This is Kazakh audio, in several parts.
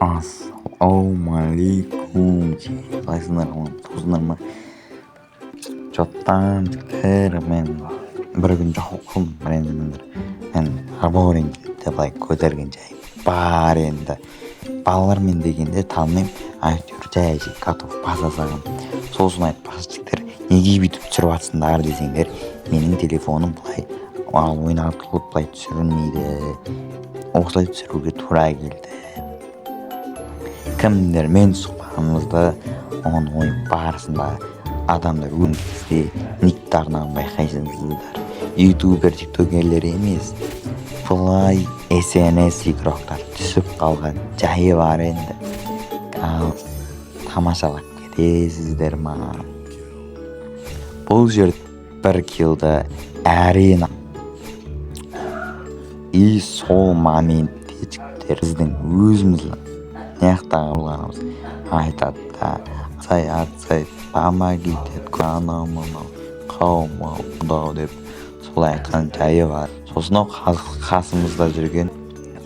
Assalamualaikum. Қалайсыңдар туысыңдар ма? Жоттан жігіттер, мен бір күн жауқым ренжімеңдер. Мен раборинге былай көтерген жай бар енді. Балалармен дегенде танымаймын, әйтеуір жай котов баса салғам. Сосын айтпақшы жігіттер, неге бүйтіп түсіріп жатсыңдар десеңдер, менің телефоным былай ойнатылып былай түсірілмейді. Осылай түсіруге тура келді. Кімдер мен сұхбатымызды оның ойын барысында адамдар өңгізде никтарынан байқайсыңыздар. Ютубер, тиктокерлер емес, бұлай СНС игроктар түсіп қалған жайы бар енді. Ал тамашалап кетесіздер ма? Бұл жерде бір килді әрең. И сол моментте жігіттер біздің өзіміздің неқтағы болғанымыз айтады да, атсай помогите анау қауым деп солай айтқан жайы бар. Сосын қасымызда жүрген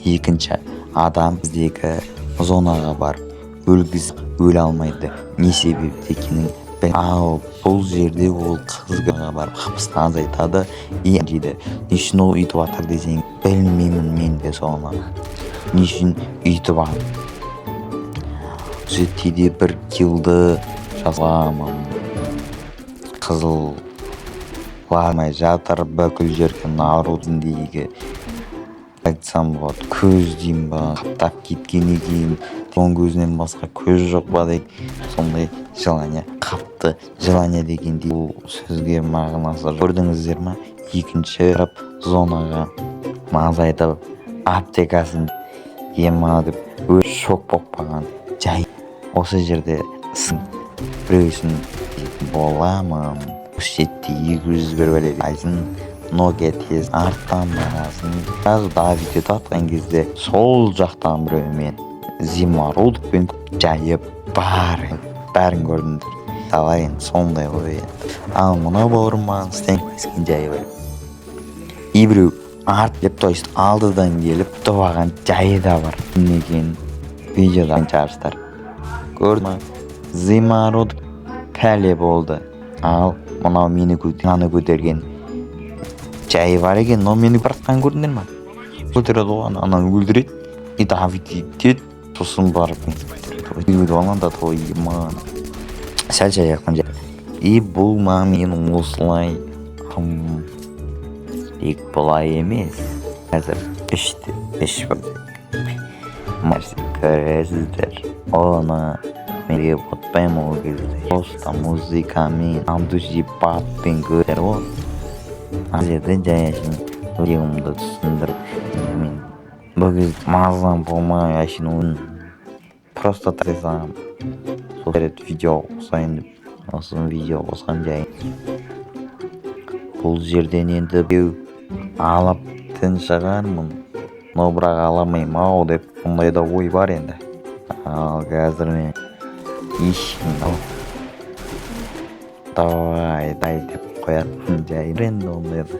екінші адам біздегі зонаға барып өле алмайды. Не себепті екенін ал бұл жерде ол қызға барып қапыстан азайтады дейді. Не үшін ол үйтіп жатыр десең, білмеймін мен де соны. Не үшін үйтіп жатыр? Жетіде бір килді жазамын. Қызыл ламай жатыр бүкіл жерген Нарудындегі айтсам болады, көз деймін ба, қаптап кеткеннен кейін оның көзінен басқа көз жоқ па дейді. Сондай желание қапты. Желание дегенде бұл сөзге мағынасы көрдіңіздер ма? Екінші зонаға мазайтып аптекасын ема деп шок болып қалған жай. Осы жерде біреусін боламын. Осы жетті 200 бір бәле айсын Nokia тез арттан барасын. Қазір Давидті татқан кезде сол жақтан біреумен зимородкпен жайып бәрін көрдіңдер. Талай енді сондай ғой. Ал мына бауырым істен жайы бар. Біреу арт то есть алдыдан келіп тұваған жайы да бар. Неген видеодан чарыстар. Көрді ма? Зимород пәле болды. Ал мынау мені көтерген жайы бар екен. Но мені бұраттан көрдіңдер ма? Көтереді оған, ананы өлдіреді. И Давид етеді. Сосын барып үйді алғанда тойман. Сәл жаяқтан жай. И бұл мен осылай тек бұлай емес. Қазір үш нәрсе көресіздер. Оны менге ұтпаймын ол кезде. Просто музыкамен, андузипатпен көрер ол. Азерде жаяшын өлегімді түсіндіріп. Мен бұл кезде мазам болмай әшін оның просто тарисам. Сол керет видео қосайын деп. Осын видео қосқан жайын. Бұл жерден енді беу алып тін шығармын. Но бірақ аламайым ау деп ондай да ой бар енді. Ал қазір мен ешкім давай деп қоятын жай енді ондай да.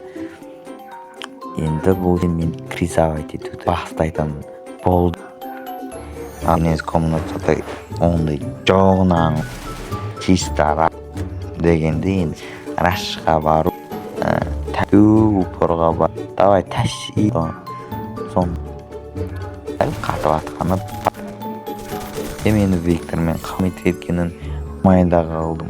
Енді бұл мен крисовать етуді бастайтын болды. Анез комнатада ондай жоғынан чисто дегенде енді рашқа бару упорға бар. Давай тәши сон қатып атқаны мені Виктормен қамет еткенін майда қалдым.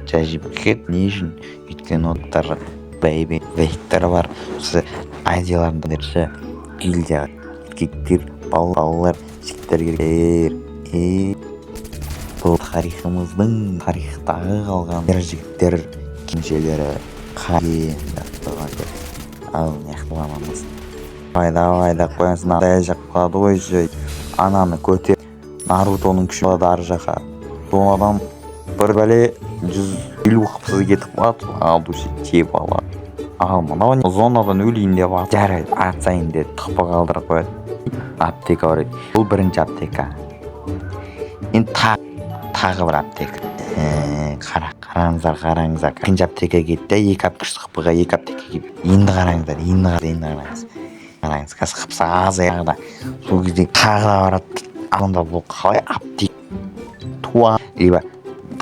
Жажып кет не үшін? Өйткен оттар бәйбе Виктор бар. Осы айдияларында дерші гильдия кектер балалар жігіттерге бұл тарихтағы қалған жігіттер кеншелері ал неқтыламамыз. Айда қоянсын адай жақ қалады ғой жөй. Ананы көтер. Нарутоның күші болады ары жақа. Сол адам бір бәле 150 қыпсыз кетіп қалады. Алдушы теп алады. Ал мынау зонадан өлейін деп жарайды. Атсайын деп тұқпы қалдырып қояды. Аптека бар еді. Бұл бірінші аптека. Енді тағы бір аптека. Қараңыздар. Екінші аптека кетті. Екі қыпсыға екі аптека кетті. Енді қараңыздар. Қараңыз қазір қыпсы аз аяғыда. Сол кезде тағы да барады. анда бұл қалай аптек туа либо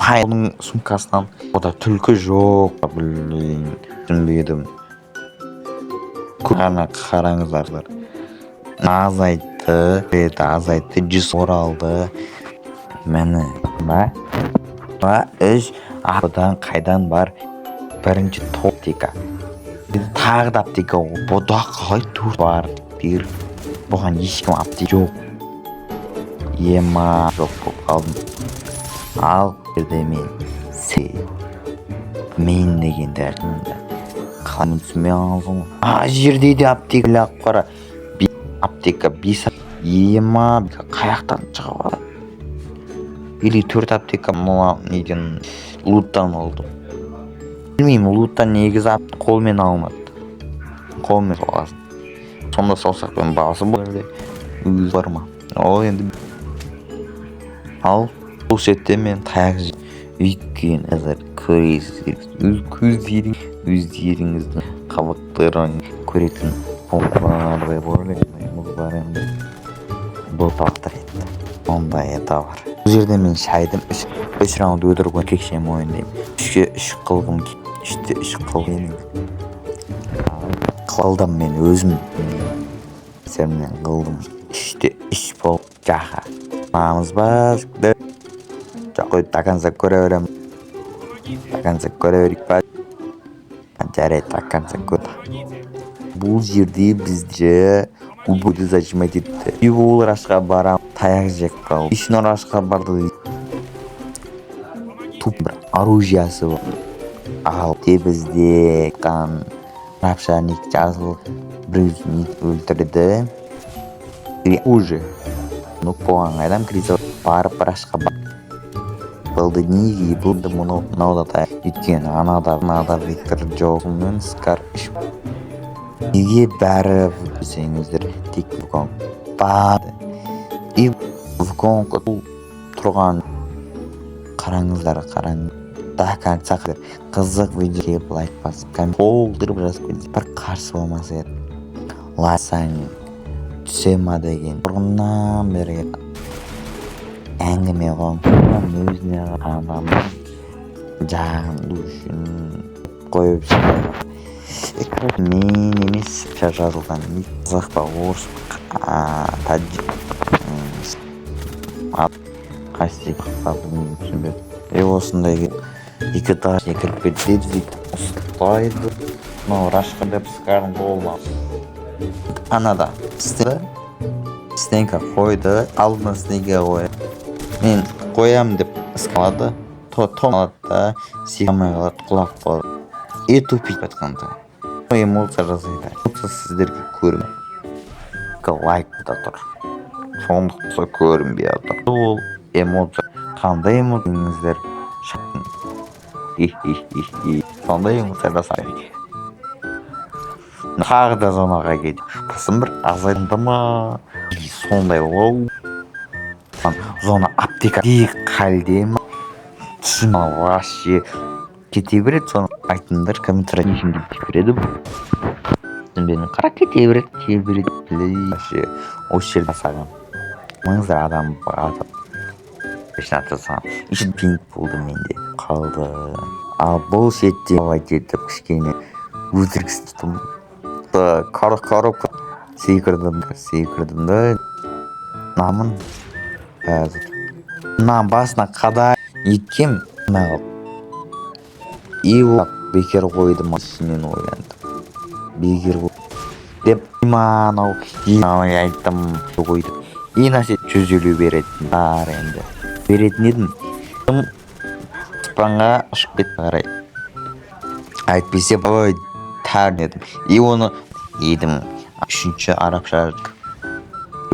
оның сумкасынан ода түлкі жоқ, блин, түсінбедім. Ғана қараңыздар, азайтты, 100 оралды. Мені ба 3 апыдан қайдан бар, бірінші топ дека. Тағы да аптека бұда қалай 4 бар дейір. Бұған ешкім аптек жоқ. Ема жоқ болып қалдым. Ал жерде мен дегенді әртімді қаламын түсінбей алғым. Жерде де аптек лақ қара. Аптека 5 ема қаяқтан шығып алады. Или 4 аптека мұла неден луттан олдым. Білмеймін, луттан негізі қолмен алмады. Қолмен соғасын. Сонда саусақпен бағасы бұл өз бар ма? Ол енді ал бұл сетте мен таяқ өйткені әзір көресіздер. Өздеріңіздің қабақтарын көретін болғар деп ойлаймын. Бар енді бұл тақтыр етті. Ондай ета бар. Бұл жерде мен шайдым 3 раунд өтірген кекшем ойындаймын. 3-ке 3 қылғым, 3-те 3 қылғым. Қылдым мен өзім сәрімнен қылдым. 3-те 3 бол жақа. Мамыз ба жүкті. Жақой тақанса көре өрем. Тақанса көре өрік ба. Жарай тақанса көті. Бұл жерде бізде ұлбойды зажимать етті. Бұл рашқа барам, таяқ жек қалды. Ешін рашқа барды. Туп бір оружиясы бар. Ал бізде қан рапшаник жазыл біреуін өлтірді. Уже бұған қайдам криза барып рашқа бар. Бұлды неге бұлды мұнауда таяқ. Өйткені анада Виктор Джолмен скар іш. Неге бәрі өсеңіздер тек Вуконг бады. И Вуконг тұрған қараңыздар. Да қаңсақыр қызық видео кеп лайк басып қолдырып жазып көрдіңіз. Бір қарсы болмаса еді. Лайсаң түсе ма деген бұрыннан бері әңгіме қойым. Өзіне адамның жағын үшін қойып шығады. Мен емес жазылған қазақ па орыс таджик қайсы қақпа бұны түсінбеді. Осындай екі тағаш кіріп кетеді, ұстайды. Рашқа деп скарын қолына анада стенка қойды, алдына стенка қойды. Мен қоям деп ысқалады, томалады да сиғамай қалады, құлақ қалады. Тупик батқанда эмоция жасайды. Эмоция сіздерге көрінбей лайкта тұр. Сондықтан көрінбей отыр. Ол эмоция қандай эмоцияңыздар шаттың. Сондай эмоция жасайды. Тағы да зонаға кетті. Тасым бір азайынды ма? Сондай ол. Зона аптека дейік қалде ма? Түсін вообще кете береді. Соны айтыңдар комментария нешімді береді бұл. Түсінбедім. Қара кете береді. Вообще осы жерде саған. Маңыздар адам атып. Шынатырсам. Үшін пинг болды менде. Қалды. Ал бұл сетте жетіп кішкене өтіргістім. Коробка секірдім да намын басына қадай еткем нағып. Ол бекер қойды машинен ойланды. Бекер қойды. Деп маңау айттым қойды. Насет 150 беретін бар енді. Беретін едім. Спанға ұшып кетті қарай. Айтпесе ой тәрін едім. Оны едім. 3-ші арапша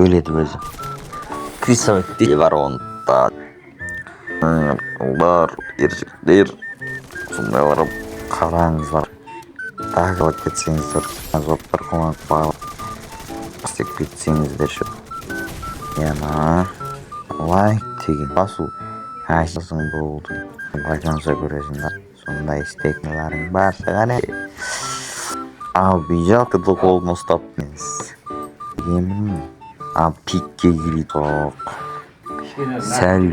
өледі өзі. Крисоветтер бар онда. Олар ержіктер. Сондайлар қараңыздар. Тағы кетсеңіздер. Азоттар қоңақ бағып. Істеп кетсеңіздер шу. Лайк деген басу. Әшісің болды. Байқанса көресіңдер. Сондай істекмелерің бар шығар. Ал бейжақты қолын ұстап емес. Емін. Ал пикке келеді. Sel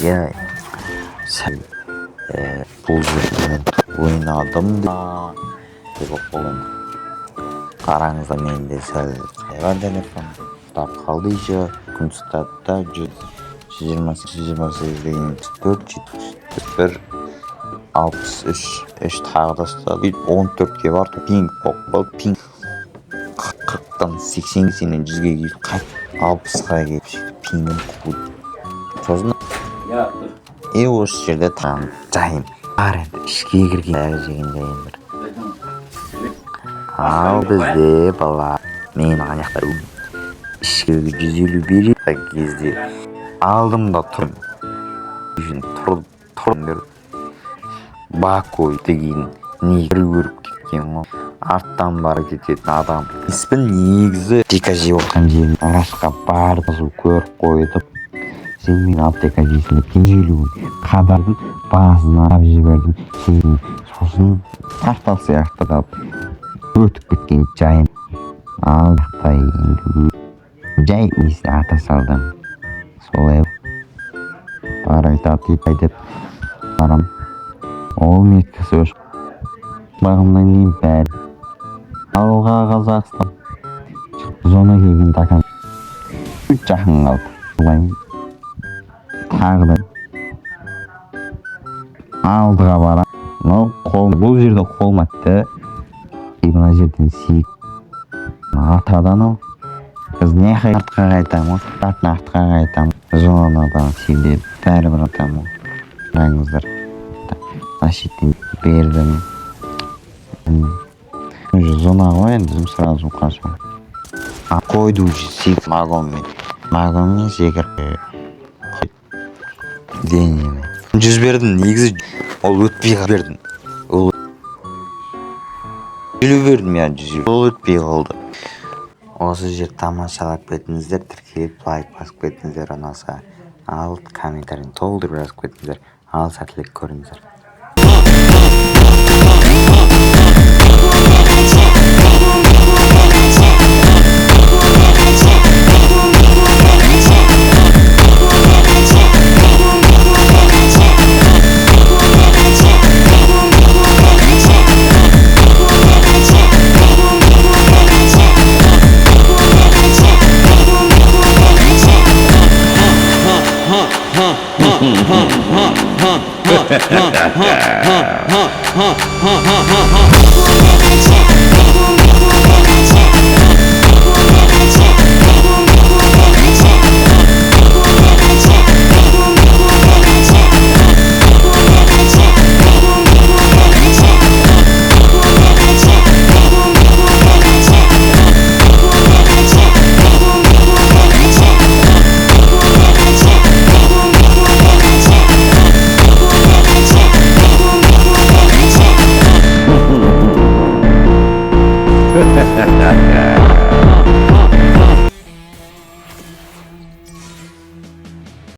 ya sel бұл жерден ойнадым деп оқылын. Қараңыздар, менде сәл қайған телефон ұстап қалды еще. Күн ұстатта 128 деген 4 63 тағы да ұстады. 14-ке барды, пинг болып қалды. Пинг 40-тан 80-нен 100-ге келіп қайт 60-ға келіп пингім құлды. Сосын осы жерде тағам жайым бар енді, ішке кірген әрі жеген жайым бір. Ал бізде бала мен аяқтар ішкеге 150 береді кезде алдым да тұрдым бакой деген не бір көріп кеткен ғой. Арттан бары кететін адам іспін негізі аптека жеп отқан жерін ағашқа барды көріп қойдып, сен мен аптека жесінде 150 қадардың басын арап жібердім. Сосын тақтал сияқты қалып өтіп кеткен жайым. Ал жақтай жай несіне ата салдым. Солай бар айтады деп барам. Ол меткісі өш бағымнан кейін бәрі алға Қазақстан зона келген такан жақын қалды. Солай тағы да алдыға барам. Бұл жерде қолматты мына жерден сейіп атадан ол біз не артқа қайтамыз, артқа қайтамыз. Зонадан сейіп бәрі бір атамыз. Қараңыздар, защиттен бердім. Зона ғой енді сразу қашу қойды уже сейіп магонмен секіріп денеме 100 бердім. Негізі ол өтпей бердім. Елу бердім я 100. Ол өтпей қалды. Осы жер тамашалап кетіңіздер, тіркеліп лайк басып кетіңіздер, ұнаса ал комментарийін толтырып жазып кетіңіздер. Ал сәттілік көріңіздер.